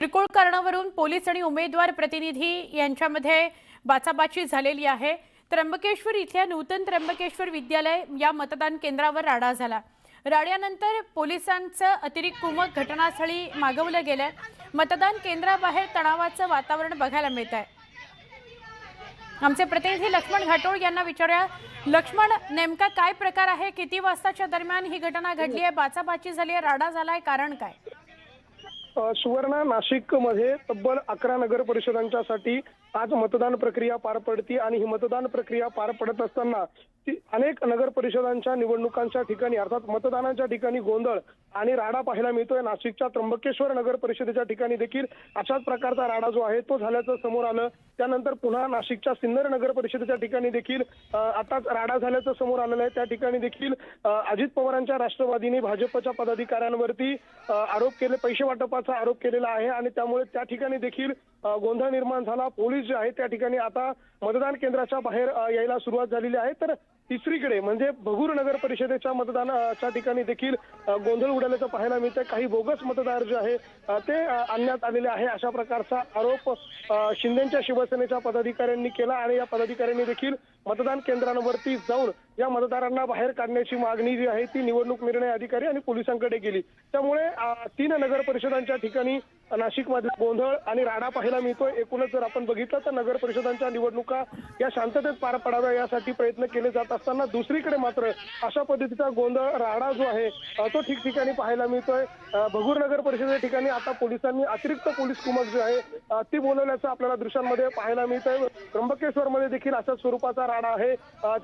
किरकोळ कारणावरून पोलीस आणि उमेदवार प्रतिनिधी यांच्यामध्ये बाचाबाची झालेली आहे। त्र्यंबकेश्वर इथल्या नूतन त्र्यंबकेश्वर विद्यालय या मतदान केंद्रावर राडा झाला। राड्यानंतर पोलिसांचं अतिरिक्त कुमक घटनास्थळी मागवलं गेलं। मतदान केंद्राबाहेर तणावाचं वातावरण बघायला मिळत आहे। आमचे प्रतिनिधी लक्ष्मण घाटोळ यांना विचारूया। लक्ष्मण, नेमका काय प्रकार आहे? किती वाजताच्या दरम्यान ही घटना घडली आहे? बाचाबाची झाली आहे, राडा झालाय, कारण काय? सुवर्णा, नाशिक मध्ये तब्बल 11 नगर परिषदांच्यासाठी आज मतदान प्रक्रिया पार पडती आणि ही मतदान प्रक्रिया पार पडत असताना अनेक नगर परिषदांच्या निवडणुकांच्या ठिकाणी अर्थात मतदानाच्या ठिकाणी गोंधळ आणि राडा पाहायला मिळतोय। नाशिकच्या त्र्यंबकेश्वर नगर परिषदेच्या ठिकाणी देखील अशाच प्रकारचा राडा जो आहे तो झाल्याचं समोर आलं। त्यानंतर पुन्हा नाशिकच्या सिन्नर नगर परिषदेच्या ठिकाणी देखील आताच राडा झाल्याचं समोर आलेलं आहे। त्या ठिकाणी देखील अजित पवारांच्या राष्ट्रवादीने भाजपच्या पदाधिकाऱ्यांवरती आरोप केले, पैसे वाटपाचा आरोप केलेला आहे आणि त्यामुळे त्या ठिकाणी देखील गोंधळ निर्माण झाला। पोलीस जे आहे त्या ठिकाणी आता मतदान केंद्राच्या बाहेर यायला सुरुवात झालेली आहे। तर तिसरीकडे म्हणजे भगूर नगर परिषदेच्या मतदानाच्या ठिकाणी देखील गोंधळ उडाल्याचं पाहायला मिळतं। काही बोगस मतदार जे आहे ते आणण्यात आलेले आहे, अशा प्रकारचा आरोप शिंदेच्या शिवसेनेच्या पदाधिकाऱ्यांनी केला आणि या पदाधिकाऱ्यांनी देखील मतदान केंद्रांवरती जाऊन या मतदारांना बाहेर काढण्याची मागणी जी आहे ती निवडणूक निर्णय अधिकारी आणि पोलिसांकडे गेली। त्यामुळे 3 नगर परिषदांच्या ठिकाणी नाशिकमध्ये गोंधळ आणि राडा पाहायला मिळतोय। एकूणच जर आपण बघितलं तर नगर परिषदांच्या निवडणुका या शांततेत पार पडाव्या यासाठी प्रयत्न केले जात असताना दुसरीकडे मात्र अशा पद्धतीचा गोंधळ राडा जो आहे तो ठिकठिकाणी पाहायला मिळतोय। भगूर नगर परिषदेच्या ठिकाणी आता पोलिसांनी अतिरिक्त पोलीस कुमक जे आहे ती बोलवल्याचं आपल्याला दृश्यांमध्ये पाहायला मिळतंय। त्र्यंबकेश्वरमध्ये देखील अशाच स्वरूपाचा राडा आहे।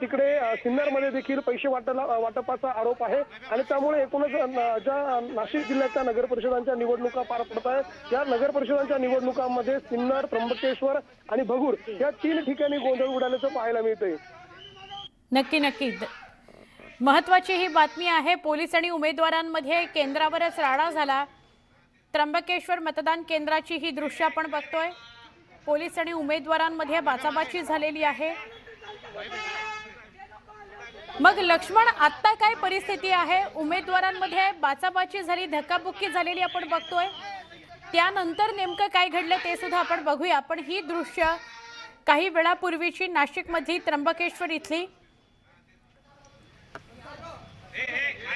तिकडे सिन्नरमध्ये देखील पैसे वाटपाचा आरोप आहे आणि त्यामुळे एकूणच ज्या नाशिक जिल्ह्याच्या नगर परिषदांच्या निवडणुका पार पडत आहेत या नगर परिषदांच्या निवडणुकांमध्ये सिन्नर, त्र्यंबकेश्वर आणि भगूर या 3 ठिकाणी गोंधळ उडाल्याचं पाहायला मिळतंय। नक्की महत्त्वाची ही बातमी आहे। पोलीस आणि उमेदवारांमध्ये केंद्रावरच राडा झाला। त्र्यंबकेश्वर मतदान केंद्राची ही दृश्य आपण बघतोय। पोलीस आणि उमेदवारांमध्ये बाचाबाची झालेली आहे। मग लक्ष्मण, आता काय परिस्थिती आहे? उमेदवारांमध्ये बाचाबाची झाली, धक्काबुक्की झालेली आपण बघतोय। त्यानंतर नेमकं काय घडलं ते सुद्धा आपण बघूया। पण ही दृश्य काही वेळापूर्वीची नाशिकमधली त्र्यंबकेश्वर इथली